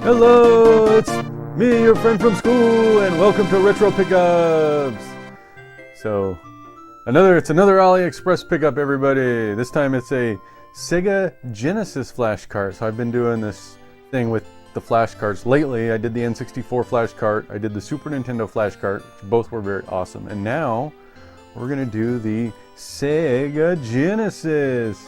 Hello, it's me, your friend from school, and welcome to Retro Pickups. So, it's another AliExpress pickup, everybody. This time it's a Sega Genesis flash cart. So I've been doing this thing with the flash carts lately. I did the N64 flash cart. I did the Super Nintendo flash cart, which both were very awesome. And now we're gonna do the Sega Genesis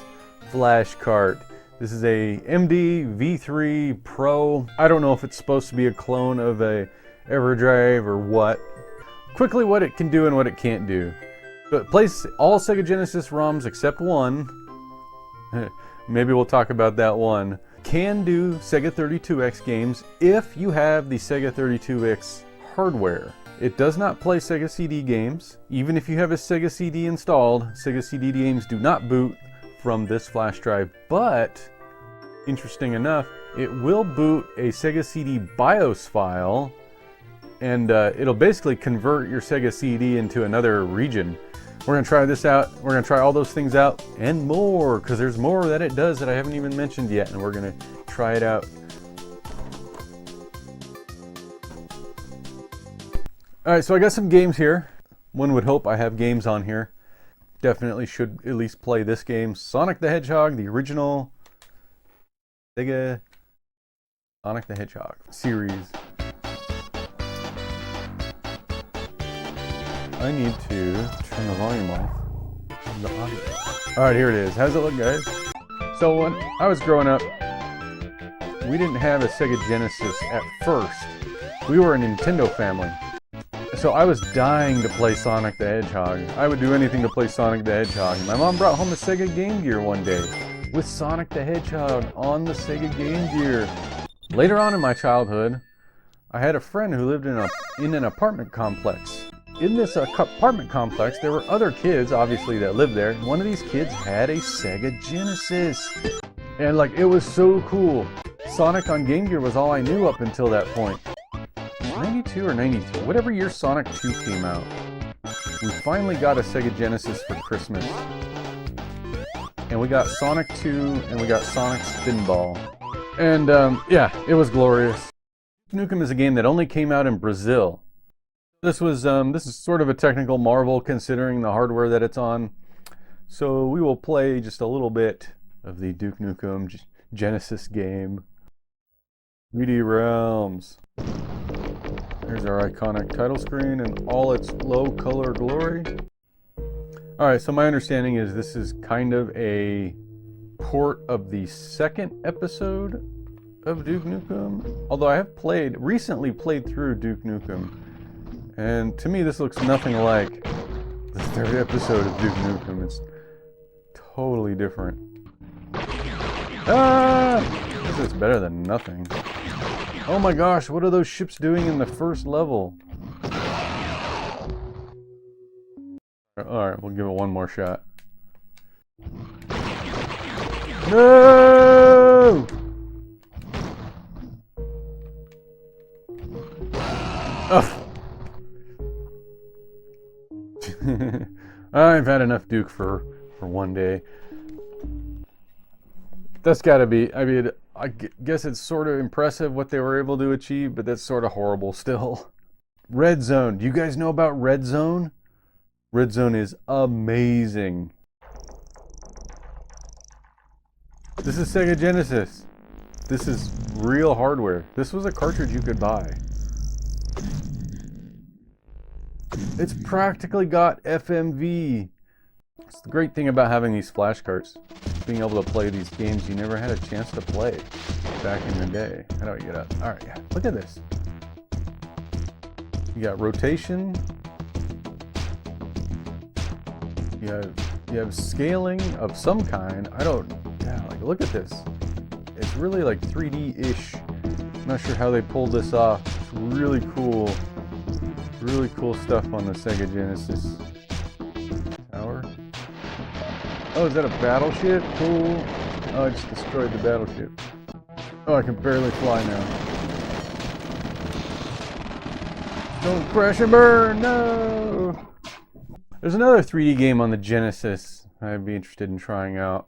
flash cart. This is a MD V3 Pro. I don't know if it's supposed to be a clone of a Everdrive or what. Quickly, what it can do and what it can't do. But it plays all Sega Genesis ROMs except one. Maybe we'll talk about that one. Can do Sega 32X games if you have the Sega 32X hardware. It does not play Sega CD games. Even if you have a Sega CD installed, Sega CD games do not boot from this flash drive, but interesting enough, it will boot a Sega CD BIOS file, and it'll basically convert your Sega CD into another region. We're gonna try this out. We're gonna try all those things out and more, because there's more that it does that I haven't even mentioned yet, and we're gonna try it out. All right, so I got some games here. One would hope I have games on here. Definitely should at least play this game. Sonic the Hedgehog, the original Sega Sonic the Hedgehog series. I need to turn the volume off of the audio. Alright, here it is. How's it look, guys? So when I was growing up, we didn't have a Sega Genesis at first. We were a Nintendo family. So I was dying to play Sonic the Hedgehog. I would do anything to play Sonic the Hedgehog. My mom brought home a Sega Game Gear one day with Sonic the Hedgehog on the Sega Game Gear. Later on in my childhood, I had a friend who lived in an apartment complex. In this apartment complex, there were other kids, obviously, that lived there. One of these kids had a Sega Genesis. And it was so cool. Sonic on Game Gear was all I knew up until that point. 92 or 93, whatever year Sonic 2 came out, we finally got a Sega Genesis for Christmas. And we got Sonic 2 and we got Sonic Spinball. And yeah, it was glorious. Nukem is a game that only came out in Brazil. This is sort of a technical marvel considering the hardware that it's on. So we will play just a little bit of the Duke Nukem Genesis game. 3D Realms. Here's our iconic title screen in all its low color glory. Alright, so my understanding is this is kind of a port of the second episode of Duke Nukem. Although I have recently played through Duke Nukem. And to me this looks nothing like the third episode of Duke Nukem. It's totally different. Ah! This is better than nothing. Oh my gosh, what are those ships doing in the first level? Alright, we'll give it one more shot. No! Oh. I've had enough Duke for one day. That's gotta be, I guess it's sort of impressive what they were able to achieve, but that's sort of horrible still. Red Zone. Do you guys know about Red Zone? Red Zone is amazing. This is Sega Genesis. This is real hardware. This was a cartridge you could buy. It's practically got FMV. It's the great thing about having these flash carts. Being able to play these games you never had a chance to play back in the day. How do I get up? Alright, yeah. Look at this. You got rotation. You have scaling of some kind. Look at this. It's really like 3D-ish. I'm not sure how they pulled this off. It's really cool. Really cool stuff on the Sega Genesis. Tower. Oh, is that a battleship? Cool. Oh, I just destroyed the battleship. Oh, I can barely fly now. Don't crash and burn, no! There's another 3D game on the Genesis I'd be interested in trying out.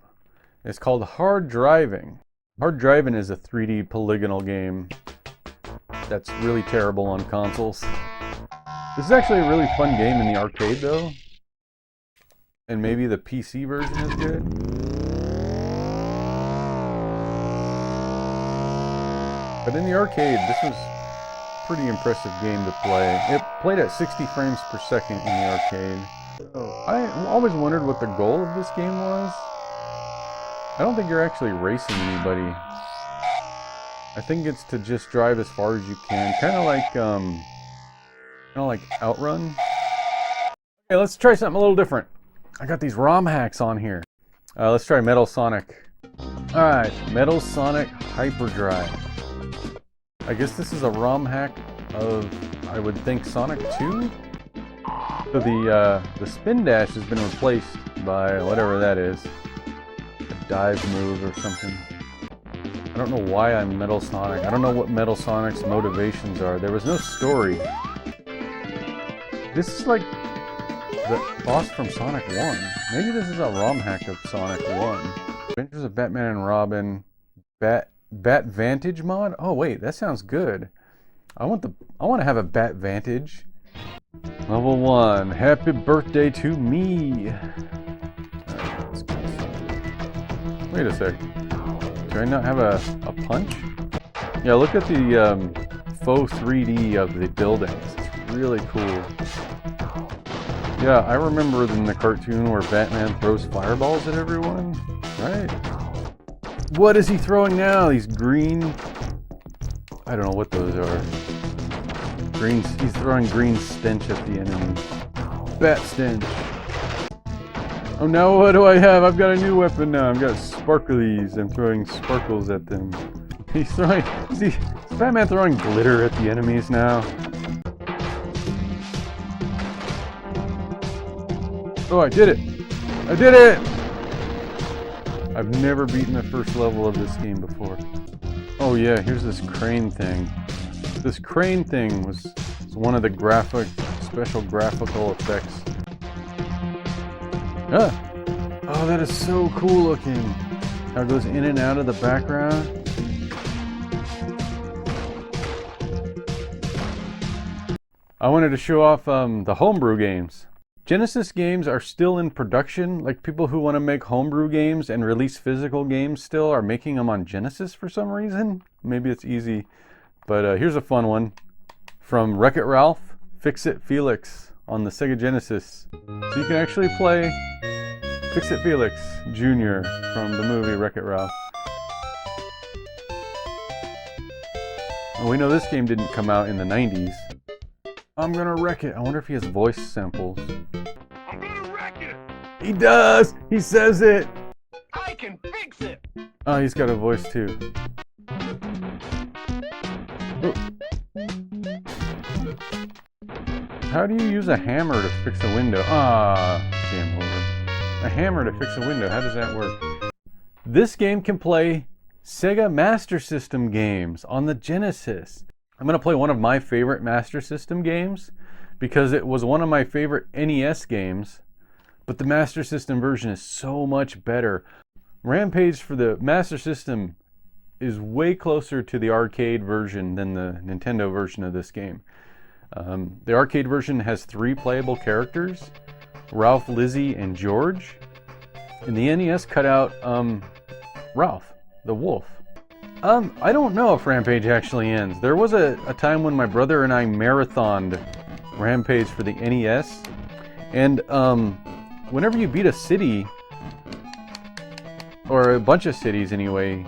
It's called Hard Driving. Hard Driving is a 3D polygonal game. that's really terrible on consoles. This is actually a really fun game in the arcade though. And maybe the PC version is good. But in the arcade, this was a pretty impressive game to play. It played at 60 frames per second in the arcade. I always wondered what the goal of this game was. I don't think you're actually racing anybody. I think it's to just drive as far as you can, kind of like Outrun. Okay, let's try something a little different. I got these ROM hacks on here. Let's try Metal Sonic. All right, Metal Sonic Hyperdrive. I guess this is a ROM hack of, I would think, Sonic 2. So the spin dash has been replaced by whatever that is, a dive move or something. I don't know why I'm Metal Sonic. I don't know what Metal Sonic's motivations are. There was no story. This is like the boss from Sonic 1. Maybe this is a ROM hack of Sonic 1. Adventures of Batman and Robin. Vantage Mod? Oh wait, that sounds good. I want to have a Bat Vantage. Level 1. Happy birthday to me. Alright, let's go. Wait a sec. Do I not have a punch? Yeah, look at the faux 3D of the buildings. It's really cool. Yeah, I remember in the cartoon where Batman throws fireballs at everyone, right? What is he throwing now? These green... I don't know what those are. He's throwing green stench at the enemy. Bat stench. Oh, now what do I have? I've got a new weapon now. I've got sparklies. I'm throwing sparkles at them. He's throwing... See, is Batman throwing glitter at the enemies now? Oh, I did it! I did it! I've never beaten the first level of this game before. Oh yeah, here's this crane thing. This crane thing was one of the special graphical effects. Ah! Oh, that is so cool looking. How it goes in and out of the background. I wanted to show off the Homebrew Games. Genesis games are still in production. Like people who want to make homebrew games and release physical games still are making them on Genesis for some reason. Maybe it's easy. But here's a fun one from Wreck-It Ralph, Fix-It Felix on the Sega Genesis. So you can actually play Fix-It Felix Jr. from the movie Wreck-It Ralph. And we know this game didn't come out in the 90s. I'm gonna wreck it. I wonder if he has voice samples. I'm gonna wreck it! He does! He says it! I can fix it! Oh, he's got a voice too. Oh. How do you use a hammer to fix a window? Ah, game over. A hammer to fix a window. How does that work? This game can play Sega Master System games on the Genesis. I'm going to play one of my favorite Master System games because it was one of my favorite NES games, but the Master System version is so much better. Rampage for the Master System is way closer to the arcade version than the Nintendo version of this game. The arcade version has 3 playable characters, Ralph, Lizzie, and George. And the NES cut out Ralph, the wolf. I don't know if Rampage actually ends. There was a time when my brother and I marathoned Rampage for the NES, and whenever you beat a city, or a bunch of cities anyway,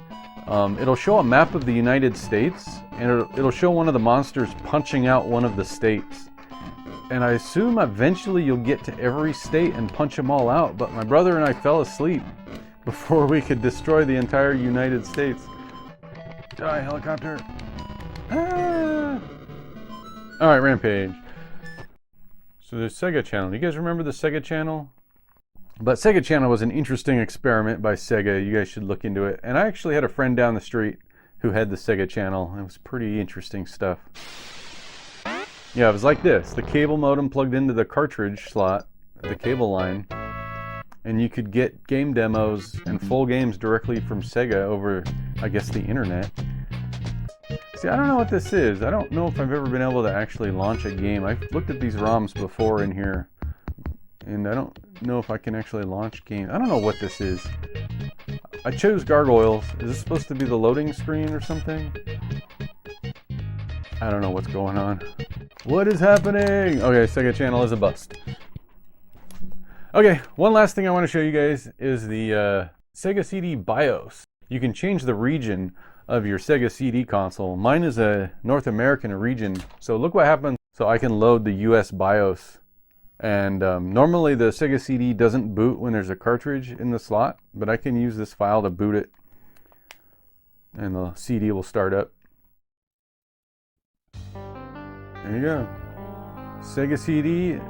it'll show a map of the United States, and it'll show one of the monsters punching out one of the states. And I assume eventually you'll get to every state and punch them all out, but my brother and I fell asleep before we could destroy the entire United States. Die, helicopter. Ah. Alright, Rampage. So there's Sega Channel. Do you guys remember the Sega Channel? But Sega Channel was an interesting experiment by Sega. You guys should look into it. And I actually had a friend down the street who had the Sega Channel. It was pretty interesting stuff. Yeah, it was like this. The cable modem plugged into the cartridge slot, the cable line, and you could get game demos and full games directly from Sega over, I guess, the internet. See, I don't know what this is. I don't know if I've ever been able to actually launch a game. I've looked at these ROMs before in here, and I don't know if I can actually launch games. I don't know what this is. I chose gargoyles. Is this supposed to be the loading screen or something? I don't know what's going on. What is happening? Okay, Sega Channel is a bust. Okay, one last thing I want to show you guys is the Sega CD BIOS. You can change the region of your Sega CD console. Mine is a North American region, so look what happens. So I can load the US BIOS, and normally the Sega CD doesn't boot when there's a cartridge in the slot, but I can use this file to boot it, and the CD will start up. There you go, Sega CD.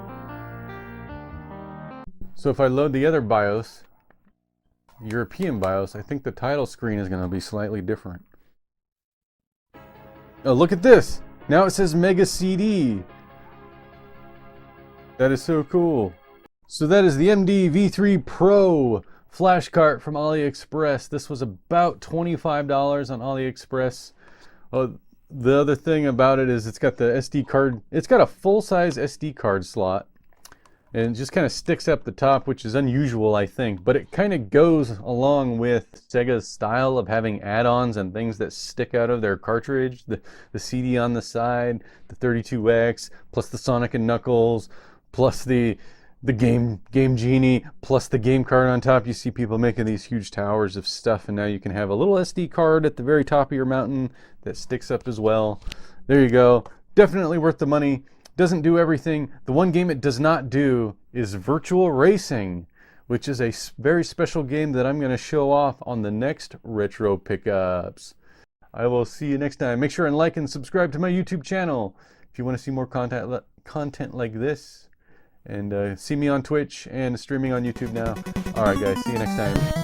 So if I load the other BIOS, European BIOS, I think the title screen is going to be slightly different. Oh, look at this! Now it says Mega CD. That is so cool. So that is the MD V3 Pro flash cart from AliExpress. This was about $25 on AliExpress. Oh, the other thing about it is it's got the SD card. It's got a full-size SD card slot. And it just kind of sticks up the top, which is unusual, I think. But it kind of goes along with Sega's style of having add-ons and things that stick out of their cartridge. The CD on the side, the 32X, plus the Sonic and Knuckles, plus the Game Genie, plus the game card on top. You see people making these huge towers of stuff, and now you can have a little SD card at the very top of your mountain that sticks up as well. There you go. Definitely worth the money. Doesn't do everything. The one game it does not do is Virtual Racing, which is a very special game that I'm going to show off on the next Retro Pickups. I will see you next time. Make sure and like and subscribe to my YouTube channel if you want to see more content like this. And see me on Twitch and streaming on YouTube now. Alright guys, see you next time.